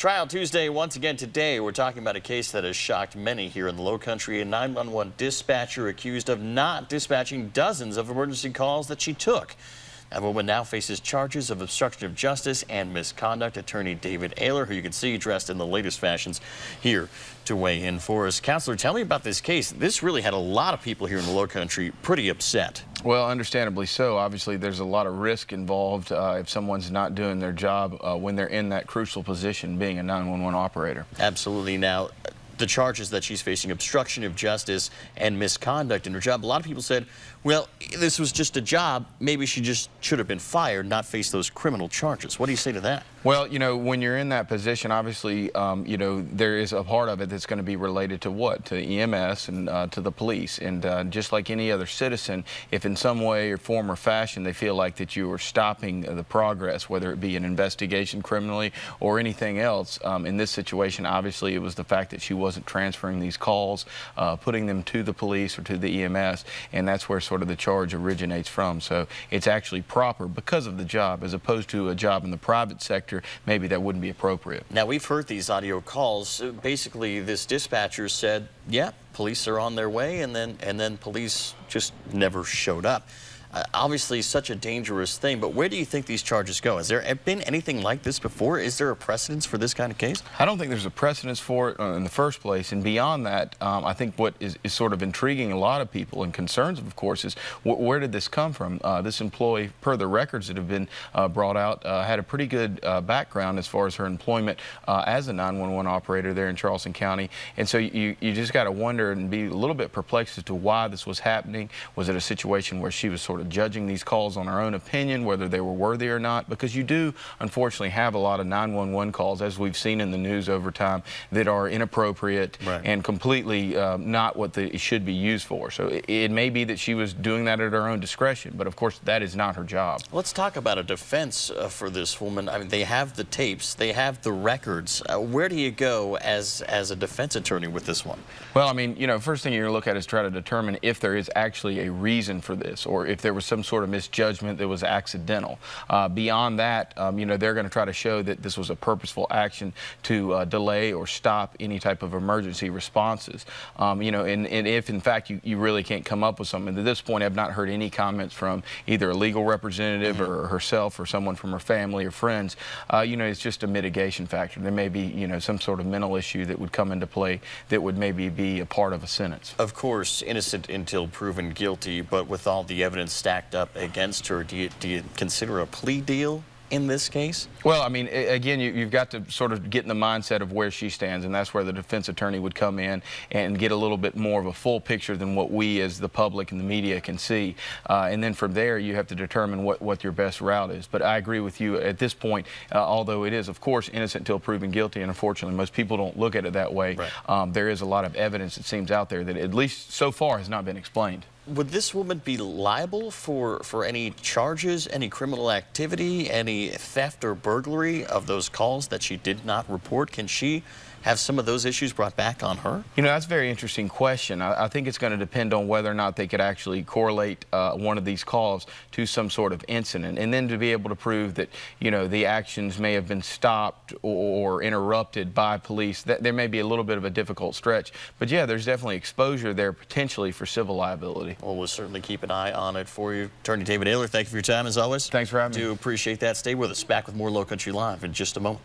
Trial Tuesday once again today. We're talking about a case that has shocked many here in the Lowcountry. A 911 dispatcher accused of not dispatching dozens of emergency calls that she took. That woman now faces charges of obstruction of justice and misconduct. Attorney David Aylor, who you can see dressed in the latest fashions, here to weigh in for us. Counselor, tell me about this case. This really had a lot of people here in the Lowcountry pretty upset. Well, understandably so. Obviously, there's a lot of risk involved if someone's not doing their job when they're in that crucial position, being a 911 operator. Absolutely. Now, the charges that she's facing, obstruction of justice and misconduct in her job. A lot of people said, well, this was just a job. Maybe she just should have been fired, not face those criminal charges. What do you say to that? Well, you know, when you're in that position, obviously, you know, there is a part of it that's going to be related to what? To EMS and to the police. And just like any other citizen, if in some way or form or fashion they feel like that you are stopping the progress, whether it be an investigation criminally or anything else, in this situation, obviously, it was the fact that she wasn't transferring these calls, putting them to the police or to the EMS, and that's where sort of the charge originates from. So it's actually proper because of the job, as opposed to a job in the private sector. Maybe that wouldn't be appropriate. Now, we've heard these audio calls. Basically, this dispatcher said, yeah, police are on their way, and then police just never showed up. Obviously, such a dangerous thing, but where do you think these charges go? Has there been anything like this before? Is there a precedence for this kind of case? I don't think there's a precedence for it in the first place, and beyond that, I think what is sort of intriguing a lot of people and concerns, of course, is where did this come from? This employee, per the records that have been brought out, had a pretty good background as far as her employment as a 911 operator there in Charleston County, and so you just got to wonder and be a little bit perplexed as to why this was happening. Was it a situation where she was sort of judging these calls on her own opinion, whether they were worthy or not? Because you do, unfortunately, have a lot of 911 calls, as we've seen in the news over time, that are inappropriate and completely not what they should be used for. So it may be that she was doing that at her own discretion, but of course that is not her job. Let's talk about a defense for this woman. I mean, they have the tapes, they have the records. Where do you go as a defense attorney with this one? Well, I mean, you know, first thing you're going to look at is try to determine if there is actually a reason for this, or if there was some sort of misjudgment that was accidental. Beyond that, you know, they're going to try to show that this was a purposeful action to delay or stop any type of emergency responses. You know, and if in fact you really can't come up with something, at this point I've not heard any comments from either a legal representative or herself or someone from her family or friends. You know, it's just a mitigation factor. There may be, you know, some sort of mental issue that would come into play that would maybe be a part of a sentence. Of course, innocent until proven guilty, but with all the evidence stacked up against her, do you consider a plea deal in this case? Well, I mean, again, you've got to sort of get in the mindset of where she stands, and that's where the defense attorney would come in and get a little bit more of a full picture than what we as the public and the media can see. And then from there, you have to determine what your best route is. But I agree with you at this point, although it is, of course, innocent until proven guilty, and unfortunately, most people don't look at it that way. Right. There is a lot of evidence, it seems, out there that at least so far has not been explained. Would this woman be liable for any charges, any criminal activity, any theft or burglary of those calls that she did not report? Can she have some of those issues brought back on her? You know, that's a very interesting question. I think it's going to depend on whether or not they could actually correlate one of these calls to some sort of incident, and then to be able to prove that, you know, the actions may have been stopped or interrupted by police. There may be a little bit of a difficult stretch, but yeah, there's definitely exposure there potentially for civil liability. Well, we'll certainly keep an eye on it for you. Attorney David Aylor, thank you for your time as always. Thanks for having me. Do appreciate that. Stay with us. Back with more Lowcountry Live in just a moment.